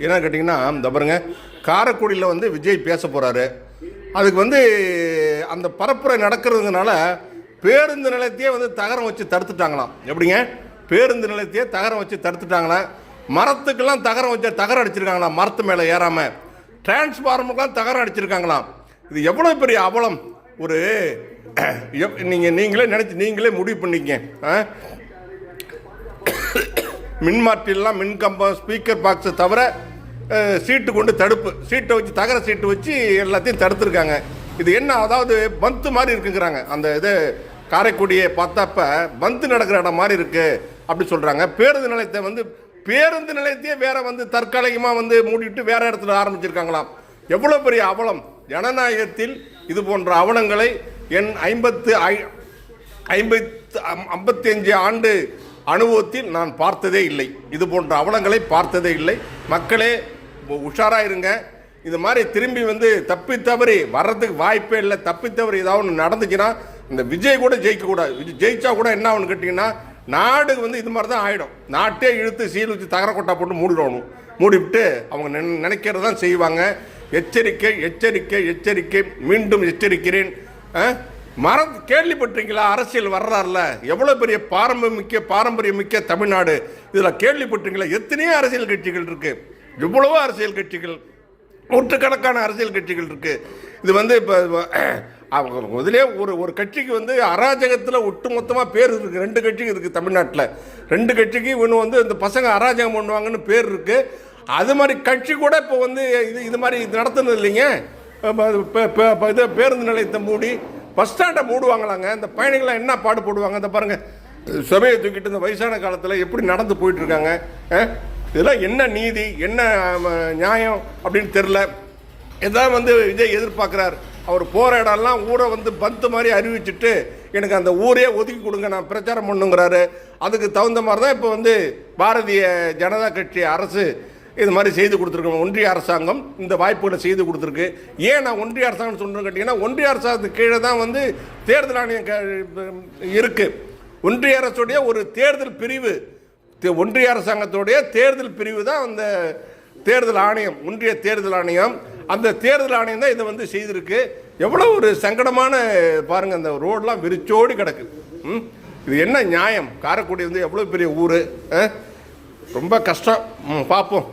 என்ன கேட்டிங்கன்னா, இந்த பாருங்க, காரைக்குடியில் வந்து விஜய் பேச போகிறாரு. அதுக்கு வந்து அந்த பரப்புரை நடக்கிறதுனால பேருந்து நிலையத்தையே வந்து தகரம் வச்சு தடுத்துட்டாங்களாம். எப்படிங்க? பேருந்து நிலையத்தையே தகரம் வச்சு தடுத்துட்டாங்களாம். மரத்துக்கெல்லாம் தகரம் வச்சு தகரம் அடிச்சிருக்காங்களாம். மரத்து மேலே ஏறாமல் டிரான்ஸ்ஃபார்மருக்கெல்லாம் தகரம் அடிச்சிருக்காங்களாம். இது எவ்வளோ பெரிய அவலம்! ஒரு நீங்களே முடிவு பண்ணிக்க. மின்மாற்றிலாம் மின்கம்பம் ஸ்பீக்கர் பாக்ஸை தவிர சீட்டு கொண்டு தடுப்பு சீட்டை வச்சு தகர சீட்டு வச்சு எல்லாத்தையும் தடுத்துருக்காங்க. இது என்ன, அதாவது பந்து மாதிரி இருக்குங்கிறாங்க. அந்த இது காரைக்குடியை பார்த்தாப்ப பந்து நடக்கிற இடம் மாதிரி இருக்குது அப்படி சொல்கிறாங்க. பேருந்து நிலையத்தையே வேற வந்து தற்காலிகமாக வந்து மூடிட்டு வேற இடத்துல ஆரம்பிச்சிருக்காங்களாம். எவ்வளோ பெரிய அவலம்! ஜனநாயகத்தில் இது போன்ற அவலங்களை என் 55 ஆண்டு அனுபவத்தில் நான் பார்த்ததே இல்லை. இது போன்ற அவலங்களை பார்த்ததே இல்லை. மக்களே உஷாராக இருங்க. இது மாதிரி திரும்பி வந்து தப்பி தவறி வர்றதுக்கு வாய்ப்பே இல்லை. தப்பி தவறி ஏதாவது ஒன்று நடந்துச்சுன்னா இந்த விஜய் கூட ஜெயிக்கக்கூடாது. ஜெயிச்சா கூட என்ன ஆகுன்னு கேட்டிங்கன்னா, நாடு வந்து இது மாதிரி தான் ஆகிடும். நாட்டே இழுத்து சீல் வச்சு தகர கொட்டா போட்டு மூடிடணும். மூடிவிட்டு அவங்க நினைக்கிறது தான் செய்வாங்க. எச்சரிக்கை எச்சரிக்கை எச்சரிக்கை, மீண்டும் எச்சரிக்கிறேன். கேள்விப்பட்டிருக்கீங்களா? அரசியல் வர்றாருல, எவ்வளோ பெரிய பாரம்பரியமிக்க தமிழ்நாடு. இதில் கேள்விப்பட்டிருக்கீங்களா? எத்தனையோ அரசியல் கட்சிகள் இருக்கு, எவ்வளவோ அரசியல் கட்சிகள், நூற்றுக்கணக்கான அரசியல் கட்சிகள் இருக்கு. இது வந்து இப்போ முதலே ஒரு கட்சிக்கு வந்து அராஜகத்தில் ஒட்டுமொத்தமாக பேர் இருக்குது. 2 கட்சிக்கு இருக்குது தமிழ்நாட்டில். 2 கட்சிக்கு இன்னும் வந்து இந்த பசங்க அராஜகம் பண்ணுவாங்கன்னு பேர் இருக்குது. அது மாதிரி கட்சி கூட இப்போ வந்து இது மாதிரி நடத்துனது இல்லைங்க. இது பேருந்து நிலையத்தை மூடி பஸ் ஸ்டாண்டை மூடுவாங்களாங்க. இந்த பயணிகள்லாம் என்ன பாடுபடுவாங்க. இந்த பாருங்கள், சபையை தூக்கிட்டு இந்த வயசான காலத்தில் எப்படி நடந்து போயிட்டுருக்காங்க. இதெல்லாம் என்ன நீதி, என்ன நியாயம் அப்படின்னு தெரில. இதான் வந்து விஜய் எதிர்பார்க்குறார். அவர் போகிற இடம்லாம் ஊரை வந்து பந்து மாதிரி அறிவிச்சுட்டு எனக்கு அந்த ஊரே ஒதுக்கி கொடுங்க, நான் பிரச்சாரம் பண்ணுங்கிறாரு. அதுக்கு தகுந்த மாதிரி தான் இப்போ வந்து பாரதிய ஜனதா கட்சி அரசு இது மாதிரி செய்து கொடுத்துருக்கு. ஒன்றிய அரசாங்கம் இந்த வாய்ப்புகளை செய்து கொடுத்துருக்கு. ஏன் நான் ஒன்றிய அரசாங்கம் சொல்கிறேன்னு கேட்டிங்கன்னா, ஒன்றிய அரசாங்கத்துக்கு கீழே தான் வந்து தேர்தல் ஆணையம் இருக்குது. ஒன்றிய அரசுடைய ஒரு தேர்தல் பிரிவு, ஒன்றிய அரசாங்கத்துடைய தேர்தல் பிரிவு தான் அந்த தேர்தல் ஆணையம், ஒன்றிய தேர்தல் ஆணையம். அந்த தேர்தல் ஆணையம் தான் இதை வந்து செய்திருக்கு. எவ்வளோ ஒரு சங்கடமான பாருங்கள், அந்த ரோடெலாம் விரிச்சோடி கிடக்கு. இது என்ன நியாயம்? காரைக்குடி வந்து எவ்வளோ பெரிய ஊர், ரொம்ப கஷ்டம். பார்ப்போம்.